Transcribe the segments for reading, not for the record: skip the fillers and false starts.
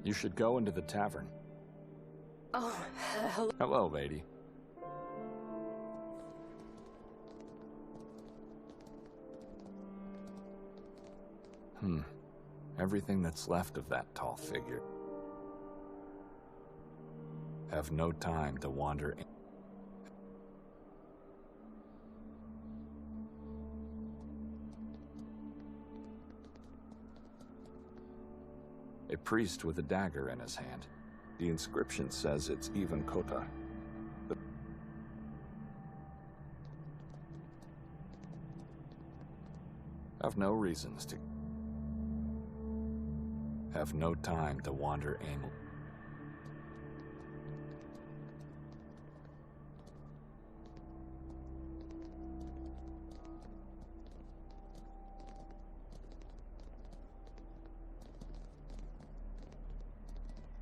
You should go into the tavern. Oh, hello. Hello, lady. Everything that's left of that tall figure. Have no time to wander in. A priest with a dagger in his hand. The inscription says it's even Kotar. Have no reasons to. Have no time to wander aimlessly.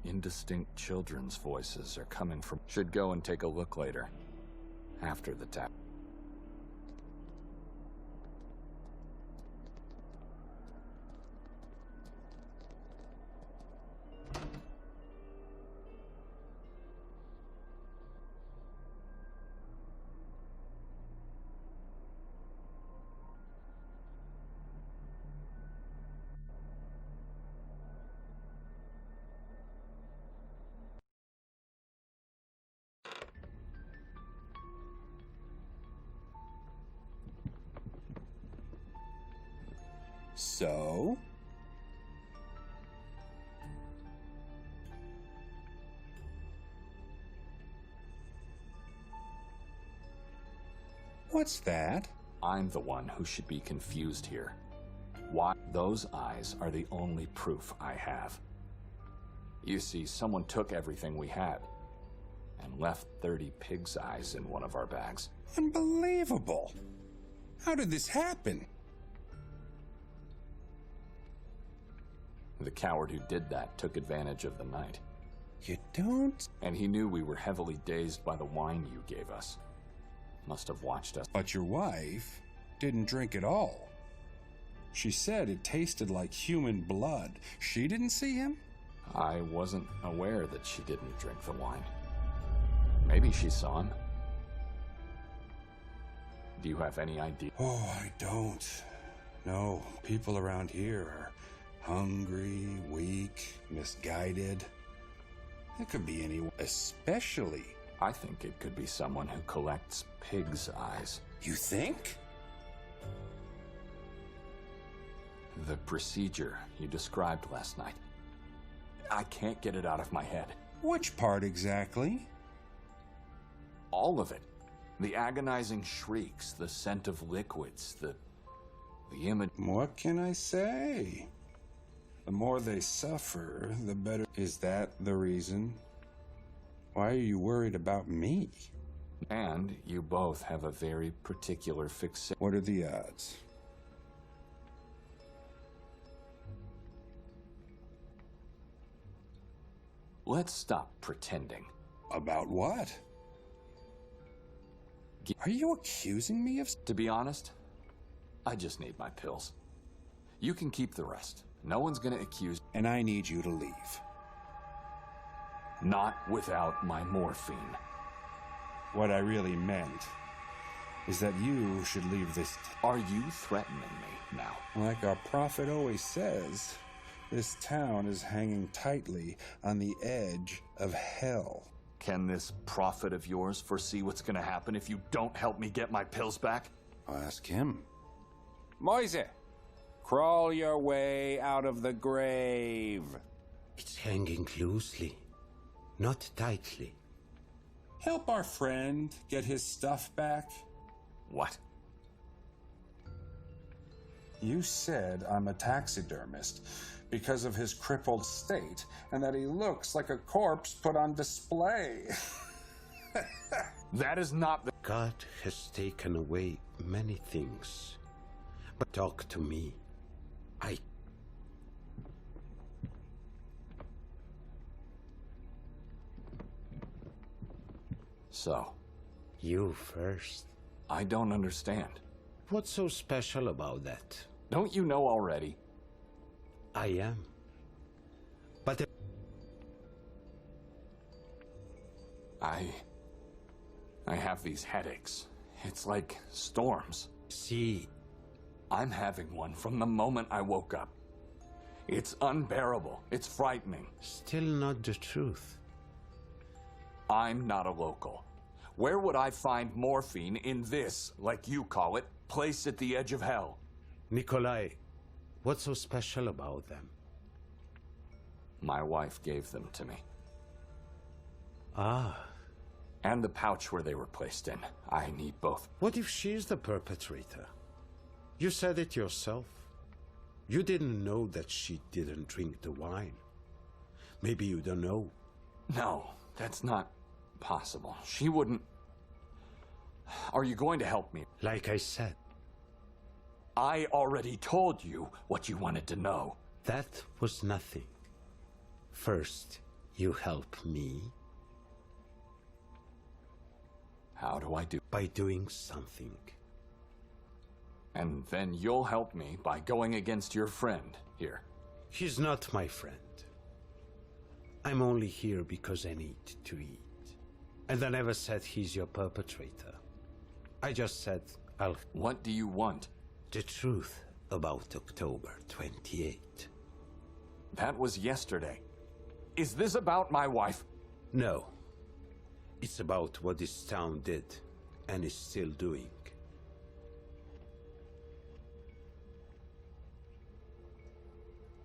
Indistinct children's voices are coming from. Should go and take a look later, after the tap. So? What's that? I'm the one who should be confused here. Why? Those eyes are the only proof I have. You see, someone took everything we had and left 30 pig's eyes in one of our bags. Unbelievable! How did this happen? The coward who did that took advantage of the night. You don't? And he knew we were heavily dazed by the wine you gave us. Must have watched us. But your wife didn't drink at all. She said it tasted like human blood. She didn't see him? I wasn't aware that she didn't drink the wine. Maybe she saw him. Do you have any idea? Oh, I don't. No, people around here are hungry, weak, misguided. It could be anyone, especially. I think it could be someone who collects pig's eyes. You think? The procedure you described last night. I can't get it out of my head. Which part exactly? All of it. The agonizing shrieks, the scent of liquids, the image. What can I say? The more they suffer, the better. Is that the reason? Why are you worried about me? And you both have a very particular fixation. What are the odds? Let's stop pretending. About what? Are you accusing me of... To be honest, I just need my pills. You can keep the rest. No one's gonna accuse... And I need you to leave. Not without my morphine. What I really meant is that you should leave this... Are you threatening me now? Like our prophet always says, this town is hanging tightly on the edge of hell. Can this prophet of yours foresee what's gonna happen if you don't help me get my pills back? I'll ask him. Moise, crawl your way out of the grave. It's hanging loosely, not tightly. Help our friend get his stuff back. What? You said I'm a taxidermist because of his crippled state and that he looks like a corpse put on display. That is not the... God has taken away many things. But talk to me. So? You first. I don't understand. What's so special about that? Don't you know already? I am. But I have these headaches. It's like storms. See, I'm having one from the moment I woke up. It's unbearable. It's frightening. still not the truth. I'm not a local. Where would I find morphine in this, like you call it, place at the edge of hell? Nikolai, what's so special about them? My wife gave them to me. Ah, And the pouch where they were placed in. I need both. what if she's the perpetrator? You said it yourself. You didn't know that she didn't drink the wine. Maybe you don't know. No, that's not possible. She wouldn't... Are you going to help me? Like I said, I already told you what you wanted to know. that was nothing. First, you help me How do I do? by doing something. And then you'll help me by going against your friend here. He's not my friend. I'm only here because I need to eat. And I never said he's your perpetrator. I just said I'll... What do you want? The truth about October 28. That was yesterday. Is this about my wife? No. It's about what this town did and is still doing.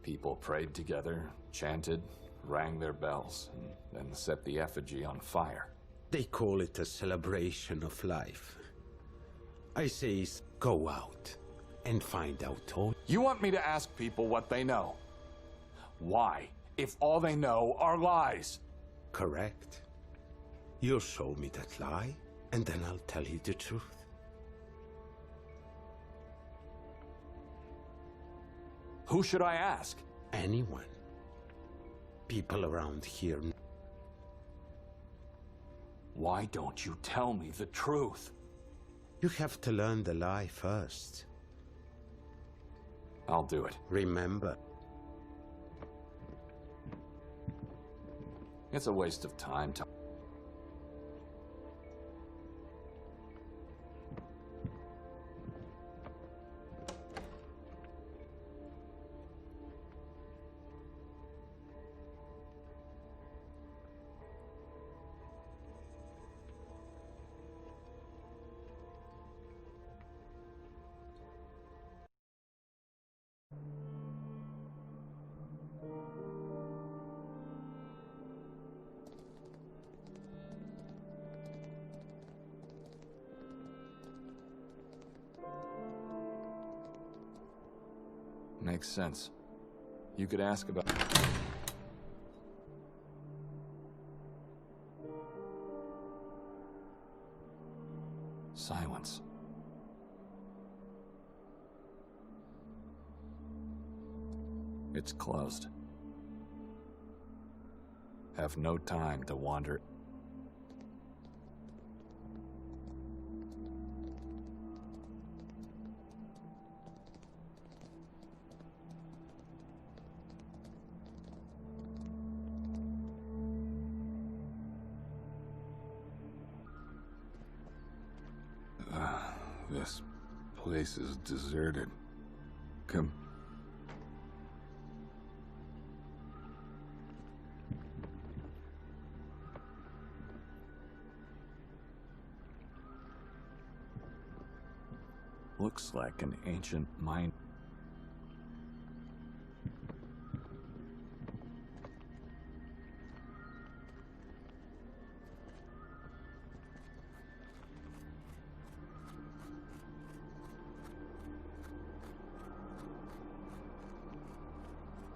People prayed together, chanted, rang their bells, and then set the effigy on fire. They call it a celebration of life. I say go out and find out all. You want me to ask people what they know? Why, if all they know are lies? Correct. You'll show me that lie, and then I'll tell you the truth. Who should I ask? Anyone. People around here. Why don't you tell me the truth? You have to learn the lie first. I'll do it. Remember, It's a waste of time to... Makes sense. You could ask about... Silence. It's closed. Have no time to wander. This place is deserted. Come. Looks like an ancient mine.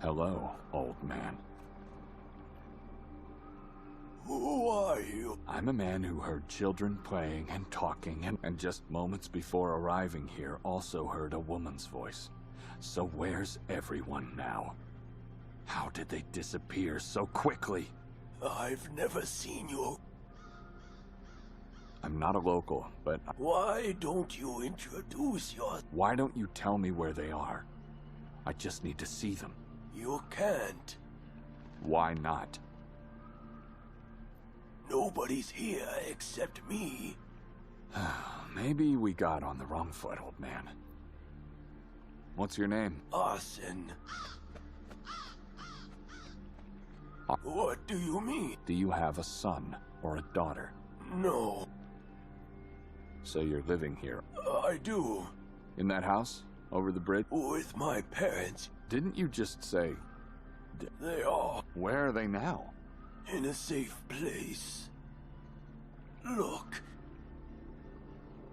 Hello, old man. Who are you? I'm a man who heard children playing and talking, and just moments before arriving here also heard a woman's voice. So where's everyone now? How did they disappear so quickly? I've never seen you. I'm not a local, but Why don't you introduce yourself? why don't you tell me where they are? I just need to see them. You can't. Why not? Nobody's here except me. Maybe we got on the wrong foot, old man. What's your name? Arson. What do you mean? Do you have a son or a daughter? No, So you're living here. I do. In that house? Over the bridge? With my parents. Didn't you just say... They are Where are they now? in a safe place. Look,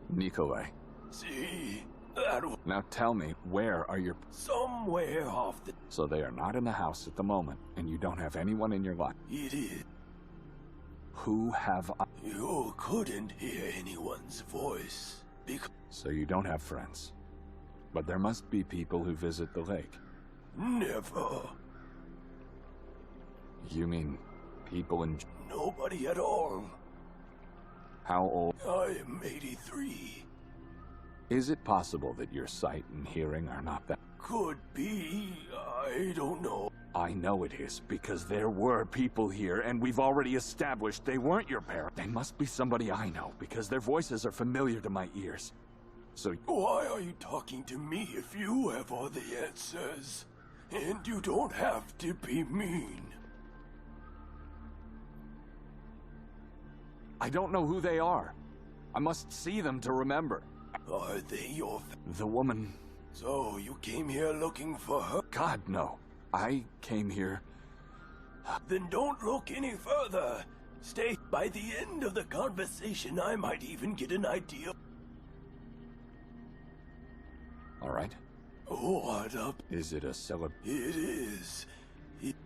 Nikolai. see, that was Now tell me, where are your... somewhere off the... So they are not in the house at the moment, and you don't have anyone in your life. It is. Who have I... You couldn't hear anyone's voice because... So you don't have friends. But there must be people who visit the lake. Never. You mean people in... Nobody at all. How old... I am 83. Is it possible that your sight and hearing are not that... Could be. I don't know. I know it is, because there were people here, and we've already established they weren't your parents. They must be somebody I know, because their voices are familiar to my ears. So... Why are you talking to me if you have all the answers? And you don't have to be mean. I don't know who they are. I must see them to remember. Are they your... The woman... So you came here looking for her? God, no. I came here... Then don't look any further. Stay. By the end of the conversation, I might even get an idea. All right. What up? Is it a It is.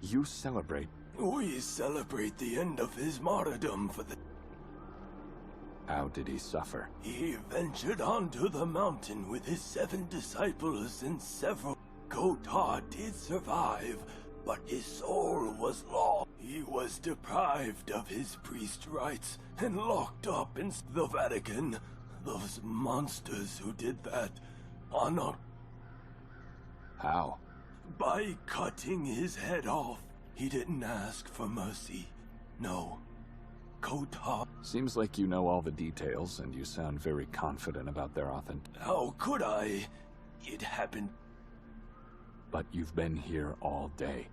You celebrate... We celebrate the end of his martyrdom for the... How did he suffer? He ventured onto the mountain with his 7 disciples and several. Kotar did survive, but his soul was lost. He was deprived of his priest rights and locked up in the Vatican. Those monsters who did that are not... How? By cutting his head off. He didn't ask for mercy. No. Kotar. Seems like you know all the details, and you sound very confident about their authenticity. How could I? It happened. But you've been here all day.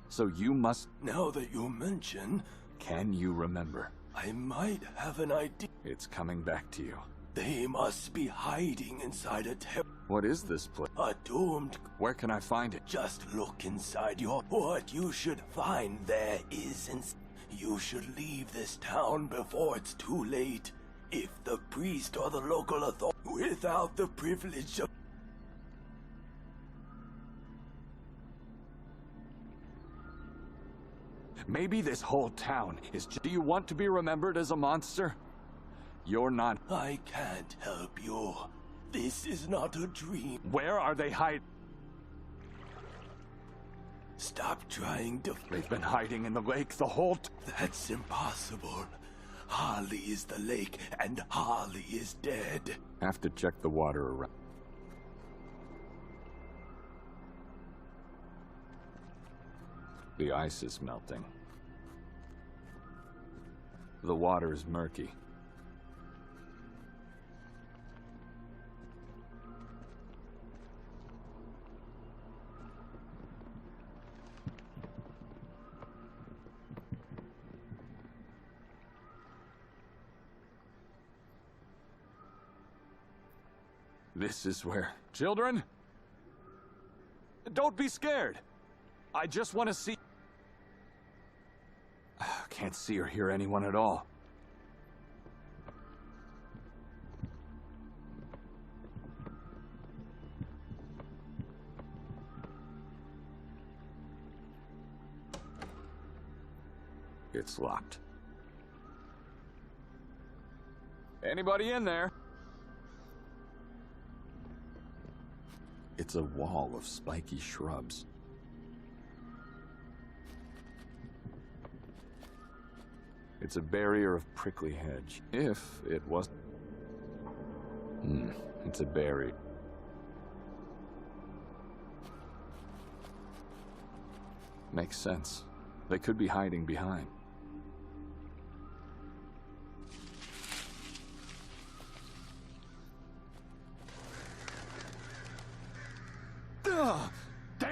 So you must... Now that you mention, Can you remember? I might have an idea. It's coming back to you. They must be hiding inside a What is this place? a doomed... Where can I find it? Just look inside your... What you should find there is... You should leave this town before it's too late. If the priest or the local authority... Without the privilege of... Maybe this whole town is... Do you want to be remembered as a monster? You're not... I can't help you. This is not a dream. Where are they hiding? Stop trying to... They've been hiding in the lake the whole That's impossible. Harley is the lake, and Harley is dead. Have to check the water around. The ice is melting. The water is murky. This is where... Children? Don't be scared. I just want to see... Can't see or hear anyone at all. It's locked. Anybody in there? It's a wall of spiky shrubs. It's a barrier of prickly hedge. If it was... it's a barrier. Makes sense. They could be hiding behind.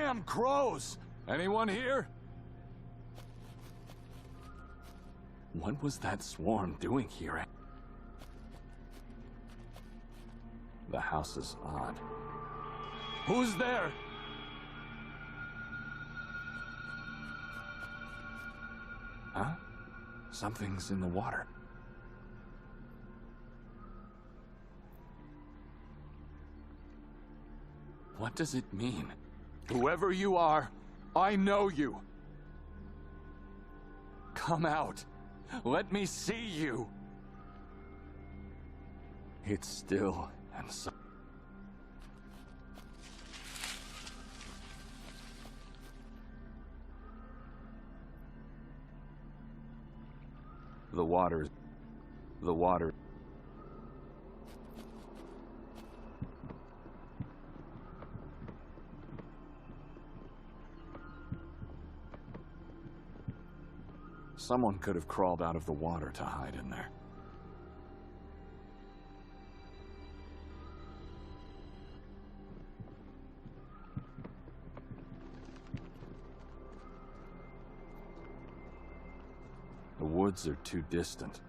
damn crows! Anyone here? What was that swarm doing here? The house is odd. Who's there? Huh? Something's in the water. What does it mean? Whoever you are, I know you. Come out. Let me see you. It's still and so. The water. Someone could have crawled out of the water to hide in there. The woods are too distant.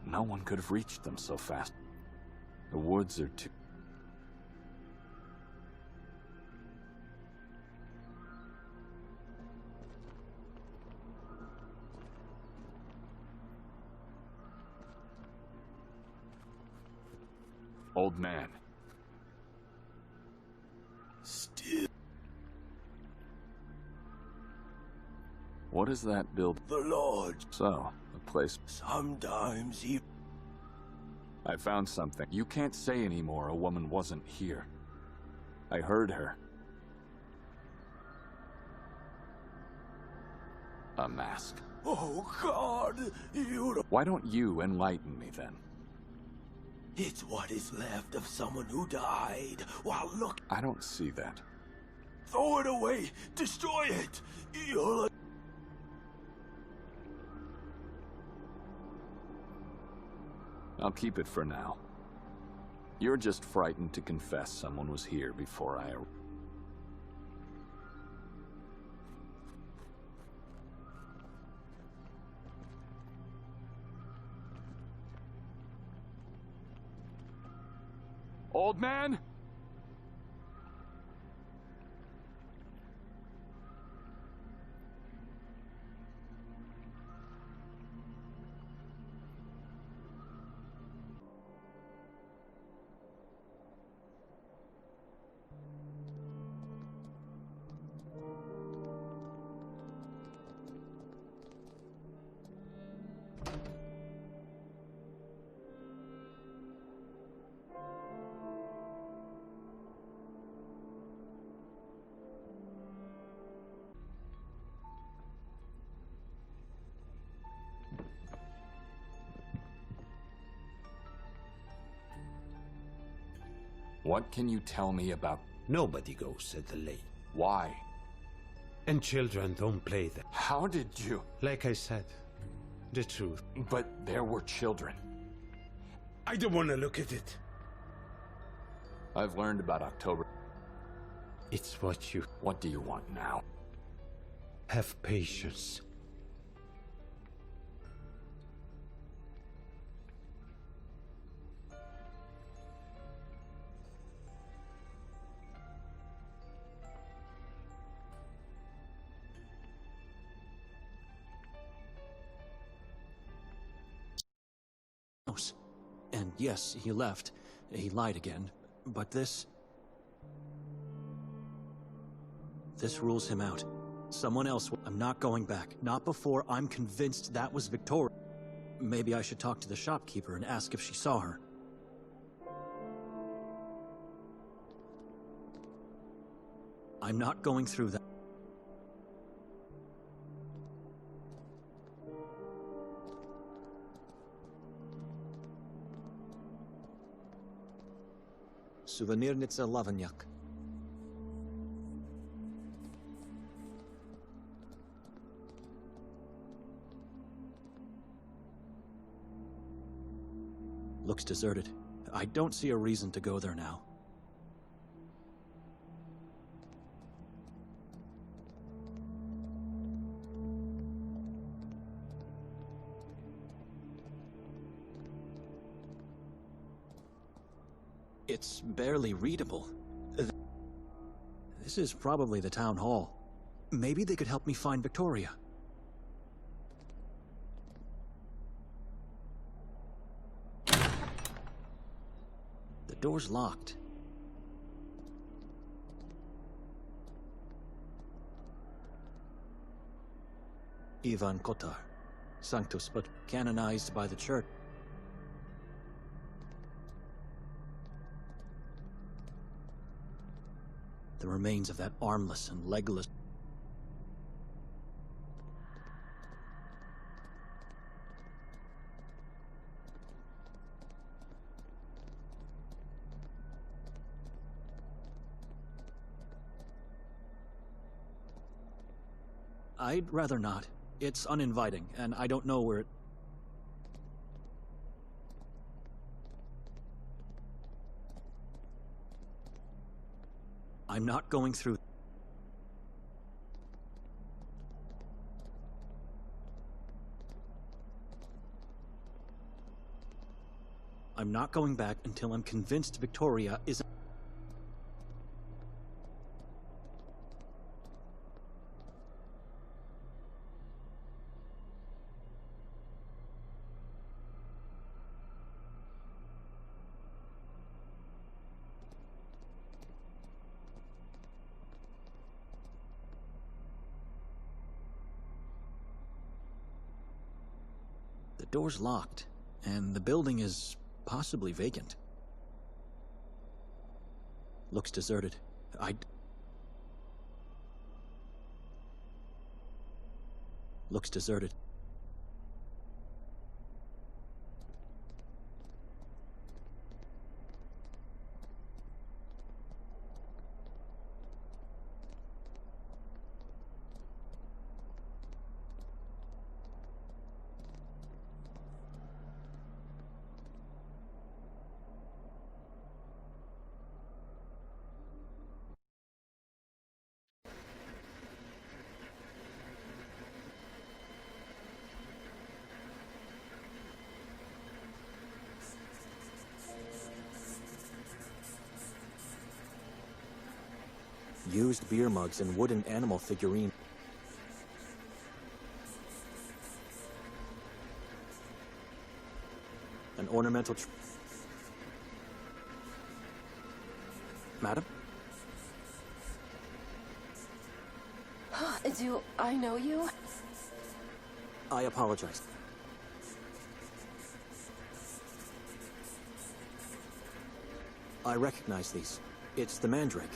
No one could have reached them so fast. The woods are too... Old man. Still. What is that build? The Lord. So, the place... Sometimes he... I found something. You can't say anymore a woman wasn't here. I heard her. A mask. Oh, God! You... Why don't you enlighten me then? It's what is left of someone who died while look... I don't see that. Throw it away! Destroy it! You'll... I'll keep it for now. You're just frightened to confess someone was here before I arrived. Old man? What can you tell me about... Nobody goes at the lake. Why? And children don't play there. How did you... Like I said, the truth. But there were children. I don't want to look at it. I've learned about October. It's what you... What do you want now? Have patience. And yes, he left. He lied again. But this rules him out. Someone else. I'm not going back. Not before I'm convinced that was Victoria. Maybe I should talk to the shopkeeper and ask if she saw her. I'm not going through that. Souvenirnica Lavanyak. Looks deserted. I don't see a reason to go there now. It's barely readable. This is probably the town hall. Maybe they could help me find Victoria. The door's locked. Ivan Kotar, Sanctus, but canonized by the church. The remains of that armless and legless... I'd rather not. It's uninviting, and I don't know where it... I'm not going through... I'm not going back until I'm convinced Victoria is... The door's locked, and the building is possibly vacant. Looks deserted. Looks deserted. Used beer mugs and wooden animal figurine. An ornamental Madam? Do I know you? I apologize. I recognize these. It's the Mandrake.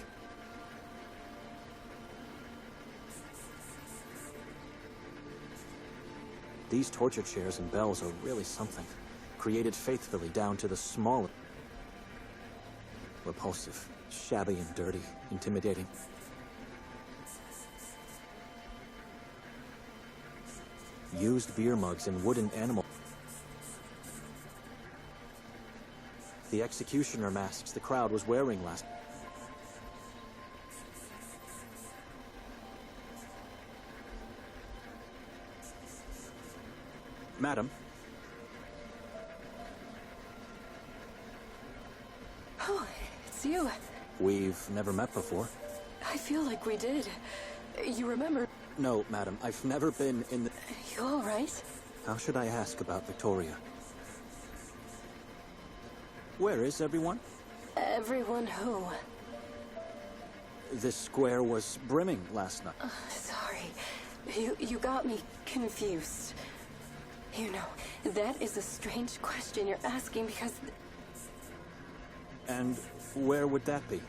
These torture chairs and bells are really something. Created faithfully down to the smallest. Repulsive, shabby and dirty, intimidating. Used beer mugs and wooden animal. The executioner masks the crowd was wearing last. Madam. Oh, it's you. We've never met before. I feel like we did. You remember? No, madam, I've never been in the... You all right? How should I ask about Victoria? Where is everyone? Everyone who? This square was brimming last night. Sorry. You got me confused. You know, that is a strange question you're asking because... And where would that be?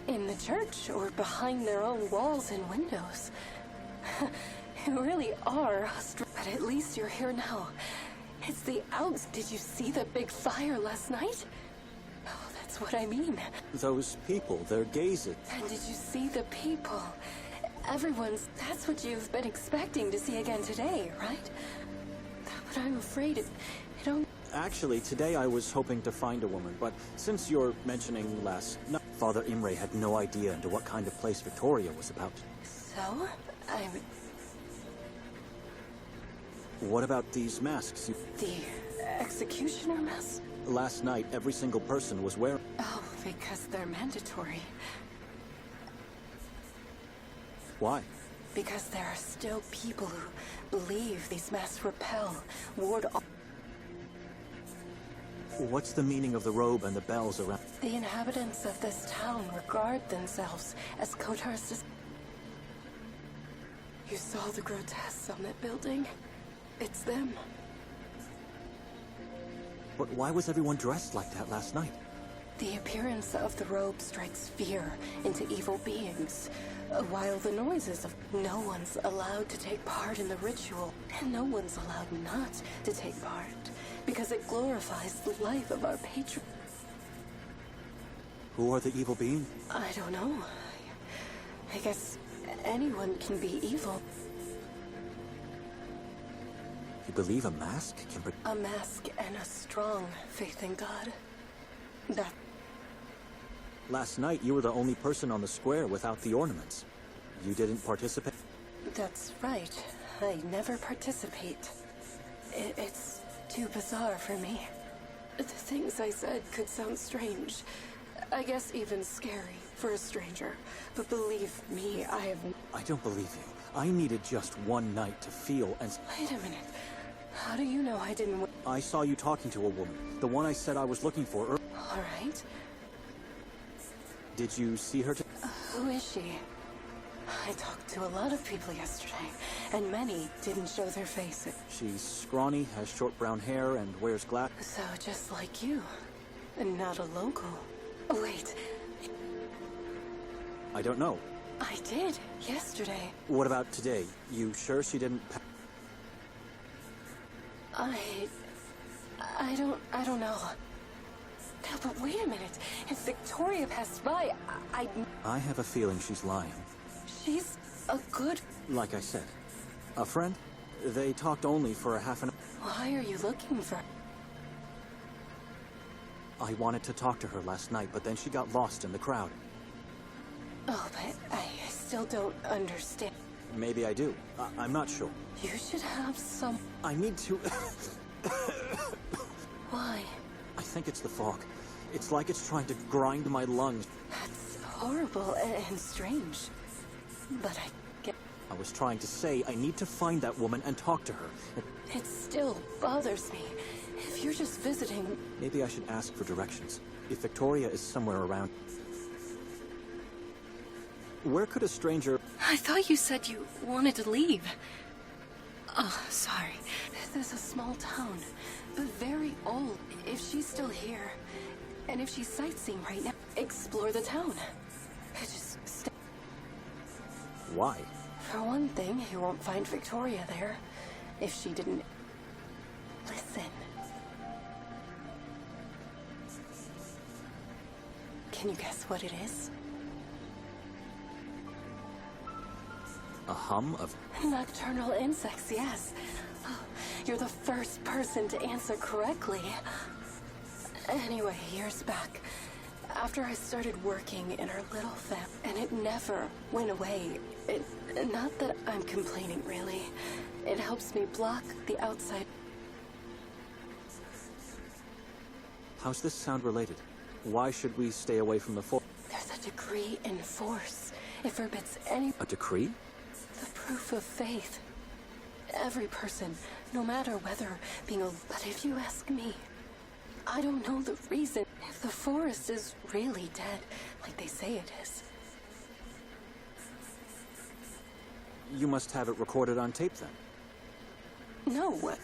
In the church, or behind their own walls and windows. You really are, but at least you're here now. It's the outs. Did you see the big fire last night? Oh, that's what I mean. Those people, their gazes. And did you see the people? Everyone's... That's what you've been expecting to see again today, right? But I'm afraid it don't... Actually, today I was hoping to find a woman, but since you're mentioning last night, Father Imre had no idea into what kind of place Victoria was about. So? What about these masks? The executioner mask? Last night, every single person was wearing... Oh, because they're mandatory. Why? Because there are still people who believe these masks repel, ward off. What's the meaning of the robe and the bells around? The inhabitants of this town regard themselves as Kotar's. You saw the grotesques on that building? It's them. But why was everyone dressed like that last night? The appearance of the robe strikes fear into evil beings, while the noises of no one's allowed to take part in the ritual, and no one's allowed not to take part, because it glorifies the life of our patron. Who are the evil beings? I don't know. I guess anyone can be evil. You believe a mask can... A mask and a strong faith in God. That... Last night, you were the only person on the square without the ornaments. You didn't participate? That's right. I never participate. It's too bizarre for me. The things I said could sound strange. I guess even scary for a stranger. But believe me, I don't believe you. I needed just one night to feel and... Wait a minute. How do you know I didn't... I saw you talking to a woman. The one I said I was looking for earlier. All right. Did you see her? Who is she? I talked to a lot of people yesterday, and many didn't show their faces. She's scrawny, has short brown hair, and wears glasses. So just like you, and not a local. Wait. I don't know. I did, yesterday. What about today? You sure she didn't... I don't know. No, but wait a minute. If Victoria passed by, I have a feeling she's lying. She's a good... Like I said, a friend? They talked only for a half an hour. Why are you looking for... I wanted to talk to her last night, but then she got lost in the crowd. Oh, but I still don't understand. Maybe I do. I'm not sure. You should have some... I need to... Why? I think it's the fog. It's like it's trying to grind my lungs. That's horrible and strange. But I get... I was trying to say I need to find that woman and talk to her. It still bothers me. If you're just visiting... Maybe I should ask for directions. If Victoria is somewhere around... Where could a stranger... I thought you said you wanted to leave. Oh, sorry. This is a small town, but very old. If she's still here, and if she's sightseeing right now, explore the town. Just stay. Why? For one thing, you won't find Victoria there. If she didn't... Listen. Can you guess what it is? A hum of... Nocturnal insects, yes. Oh, you're the first person to answer correctly. Anyway, years back, after I started working in our little family, and it never went away. Not that I'm complaining, really. It helps me block the outside. How's this sound related? Why should we stay away from the forest? There's a decree in force. It forbids any... A decree? The proof of faith. Every person, no matter whether being a... But if you ask me, I don't know the reason. If the forest is really dead, like they say it is. You must have it recorded on tape, then. No, what?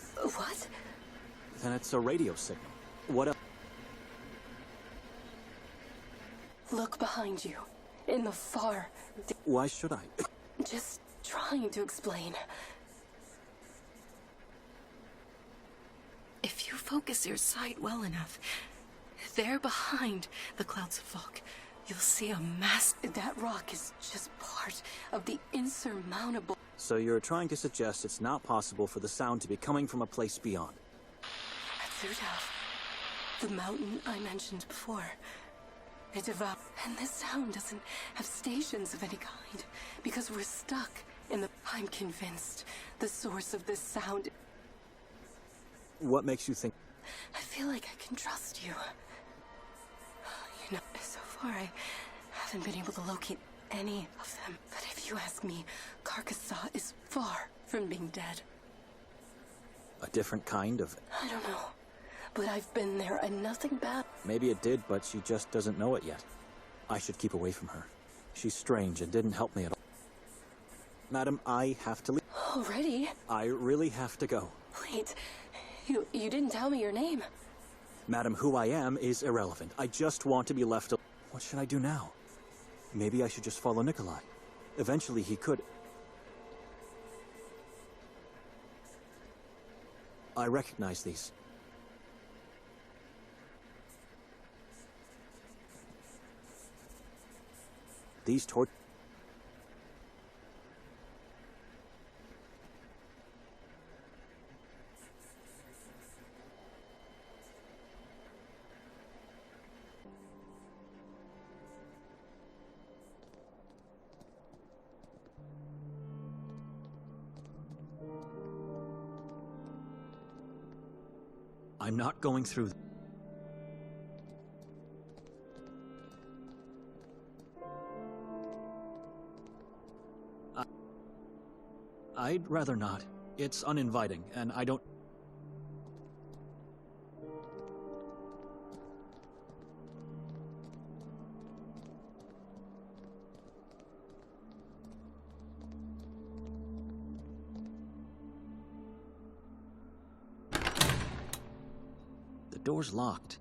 Then it's a radio signal. What else? Look behind you. In the far... Why should I? Just trying to explain. If you focus your sight well enough, there behind the clouds of fog, you'll see a mass... That rock is just part of the insurmountable... So you're trying to suggest it's not possible for the sound to be coming from a place beyond. The mountain I mentioned before. It devours... And this town doesn't have stations of any kind, because we're stuck in the... I'm convinced the source of this sound... What makes you think... I feel like I can trust you. You know, so far I haven't been able to locate any of them. But if you ask me, Carcassonne is far from being dead. A different kind of... I don't know. But I've been there and nothing bad. Maybe it did, but she just doesn't know it yet. I should keep away from her. She's strange and didn't help me at all. Madam, I have to leave. Already? I really have to go. Wait, you didn't tell me your name. Madam, who I am is irrelevant. I just want to be left alone. What should I do now? Maybe I should just follow Nikolai. Eventually he could... I recognize these. These torch... I'm not going through... I'd rather not. It's uninviting, and I don't... The door's locked.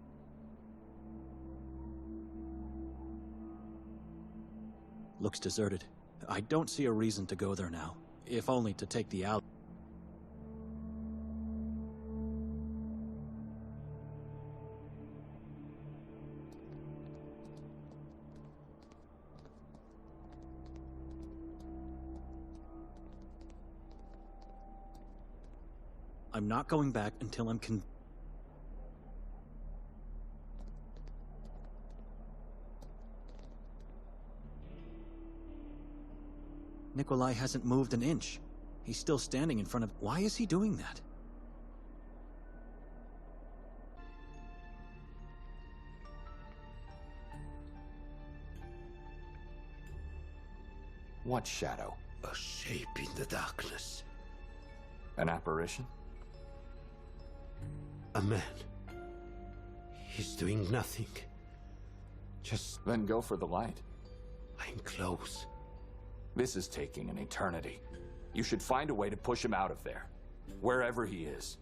Looks deserted. I don't see a reason to go there now. If only to take the out. I'm not going back until I'm Nikolai hasn't moved an inch. He's still standing in front of... Why is he doing that? What shadow? A shape in the darkness. An apparition? A man. He's doing nothing. Just... Then go for the light. I'm close. This is taking an eternity. You should find a way to push him out of there. Wherever he is.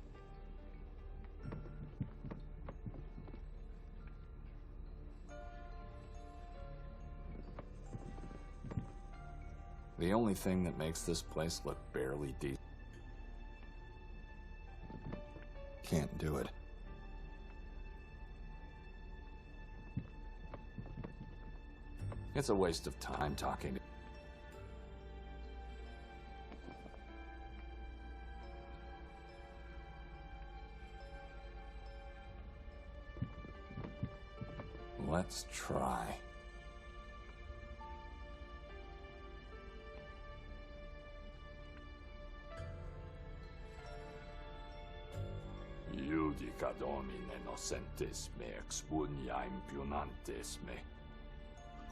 The only thing that makes this place look barely decent. Can't do it. It's a waste of time talking to... Let's try. Judica Domine nocentes me expunia impunantes me.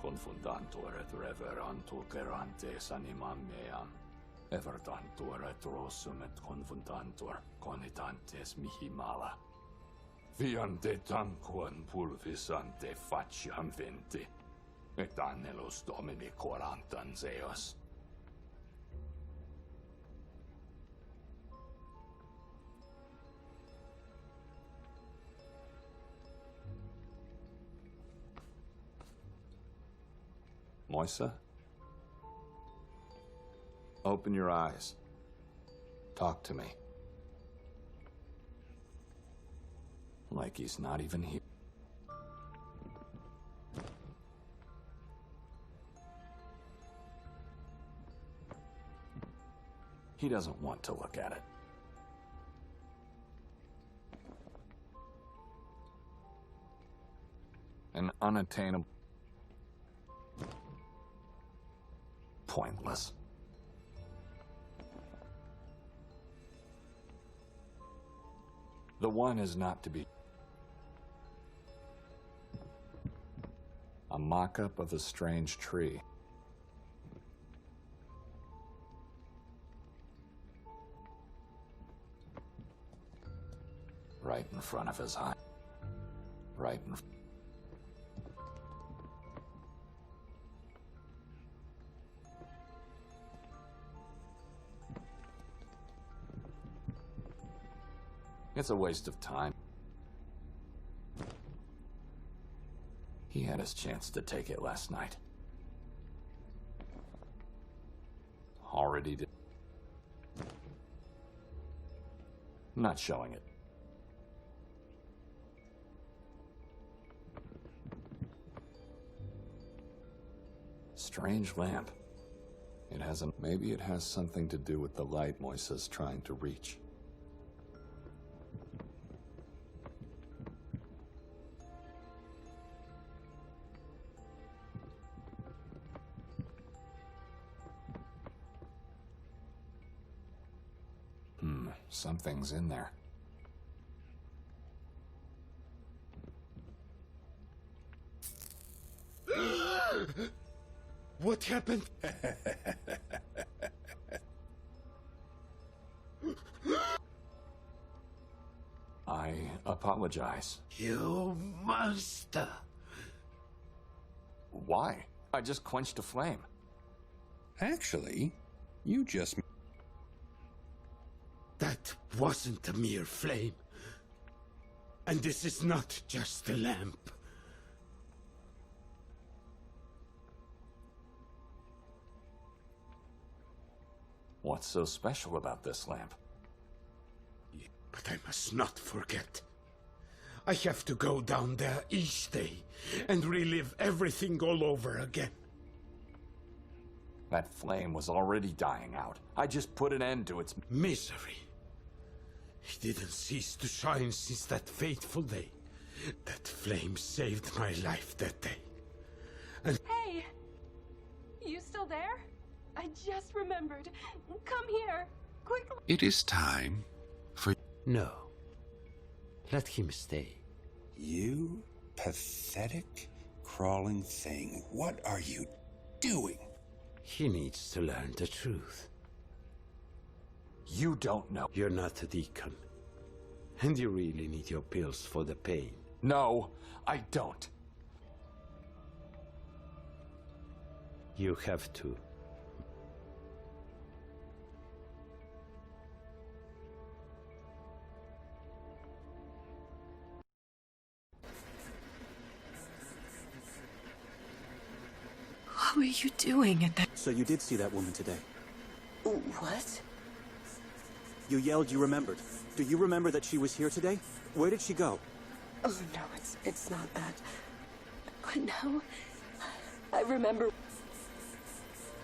Confundantur et reverantur gerantes animam meam. Evertantur et rossum et confundantur conitantes mihi mala. Viante tanquam pulvisante faciam venti, et annelus Domini corantan zeos. Moisa? Open your eyes. Talk to me. Like he's not even here. He doesn't want to look at it. An unattainable... Pointless. The one is not to be. A mock-up of a strange tree. Right in front of his eye. Right in. It's a waste of time. He had his chance to take it last night. Already did. Not showing it. Strange lamp. It hasn't. Maybe it has something to do with the light Moisa's trying to reach. Something's in there. What happened? I apologize. You monster! Why? I just quenched a flame. Actually, you just... That wasn't a mere flame. And this is not just a lamp. What's so special about this lamp? But I must not forget. I have to go down there each day and relive everything all over again. That flame was already dying out. I just put an end to its misery. It didn't cease to shine since that fateful day. That flame saved my life that day. And Hey! You still there? I just remembered. Come here, quickly. It is time for... no. Let him stay. You pathetic, crawling thing. What are you doing? He needs to learn the truth. You don't know. You're not a deacon. And you really need your pills for the pain. No, I don't. You have to. What were you doing at that? So you did see that woman today. What? You yelled you remembered. Do you remember that she was here today? Where did she go? Oh, no, it's not that. But now, I remember...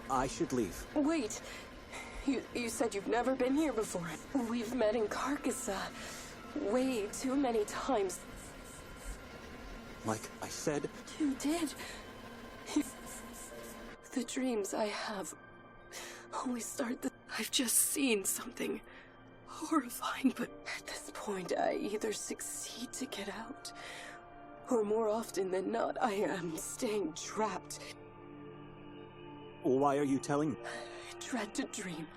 I should leave. Wait. You said you've never been here before. We've met in Carcassonne way too many times. Like I said... You did. The dreams I have always start the... I've just seen something horrifying, but at this point I either succeed to get out, or more often than not, I am staying trapped. Why are you telling me? I dread to dream.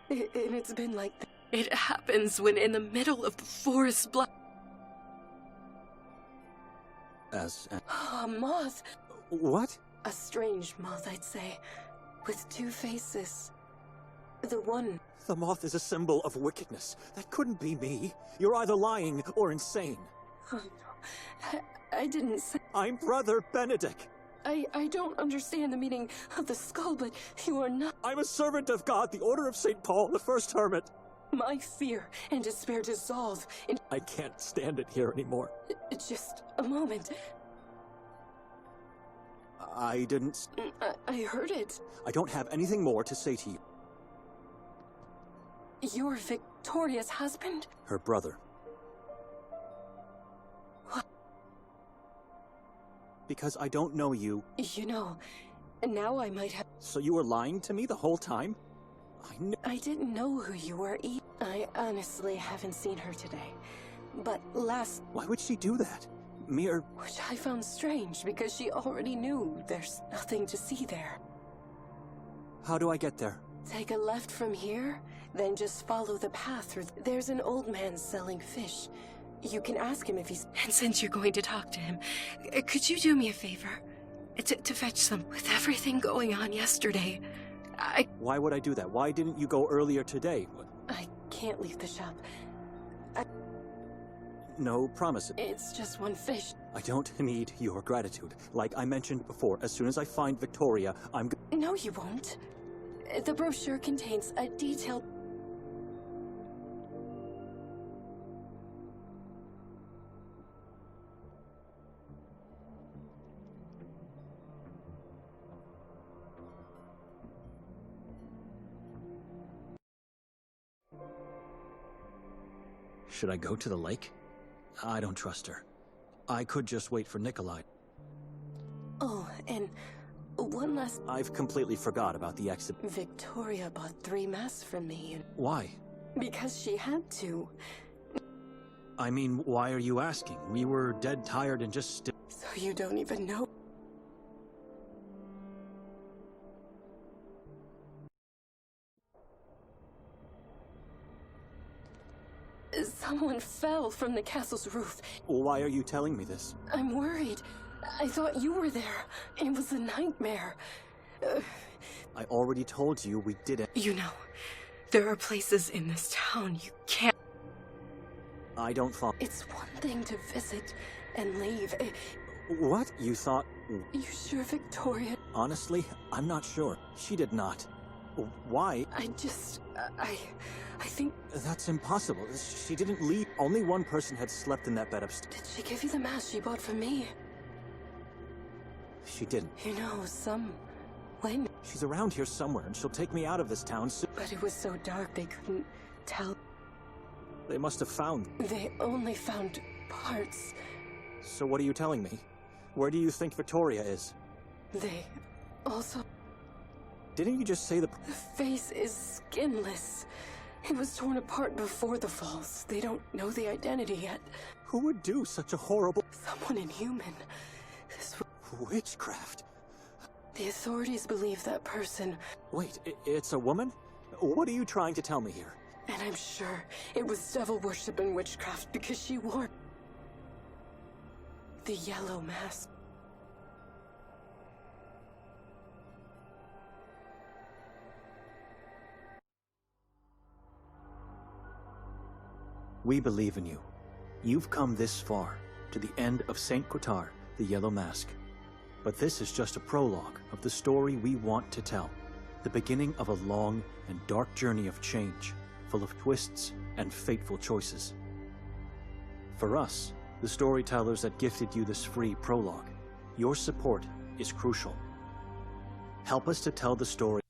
And it's been like that. It happens when in the middle of the forest black... A moth. What? A strange moth, I'd say, with two faces. The one... The moth is a symbol of wickedness. That couldn't be me. You're either lying or insane. Oh, no. I didn't say... I'm Brother Benedict. I don't understand the meaning of the skull, but you are not... I'm a servant of God, the Order of St. Paul, the first hermit. My fear and despair dissolve in... I can't stand it here anymore. Just a moment. I didn't... I heard it. I don't have anything more to say to you. Your Victoria's husband? Her brother. What? Because I don't know you. You know, now I might have... So you were lying to me the whole time? I didn't know who you were. I honestly haven't seen her today. But Why would she do that? Which I found strange, because she already knew there's nothing to see there. How do I get there? Take a left from here, then just follow the path through. There's an old man selling fish. You can ask him if he's... And since you're going to talk to him, could you do me a favor? To fetch some... With everything going on yesterday, Why would I do that? Why didn't you go earlier today? I can't leave the shop. No promises. It's just one fish. I don't need your gratitude. Like I mentioned before, as soon as I find Victoria, I'm... No, you won't. The brochure contains a detailed... Should I go to the lake? I don't trust her. I could just wait for Nikolai. Oh, and one last... I've completely forgot about the exhibit. Victoria bought 3 masks from me. Why? Because she had to. I mean, why are you asking? We were dead tired and just... So you don't even know? Someone fell from the castle's roof. Why are you telling me this? I'm worried. I thought you were there. It was a nightmare. I already told you we didn't. You know, there are places in this town you can't... I don't follow. It's one thing to visit and leave. What? You thought... You sure Victoria... Honestly, I'm not sure. She did not. Why? I think... That's impossible. She didn't leave. Only one person had slept in that bed upstairs. Did she give you the mask she bought for me? She didn't. You know, when... She's around here somewhere, and she'll take me out of this town soon. But it was so dark they couldn't tell. They must have found... They only found parts. So what are you telling me? Where do you think Victoria is? They also... Didn't you just say the face is skinless. It was torn apart before the falls. They don't know the identity yet. Who would do such a horrible... Someone inhuman. Witchcraft. The authorities believe that person... Wait, it's a woman? What are you trying to tell me here? And I'm sure it was devil worship and witchcraft because she wore... the yellow mask. We believe in you. You've come this far, to the end of St. Kotar, the Yellow Mask. But this is just a prologue of the story we want to tell. The beginning of a long and dark journey of change, full of twists and fateful choices. For us, the storytellers that gifted you this free prologue, your support is crucial. Help us to tell the story.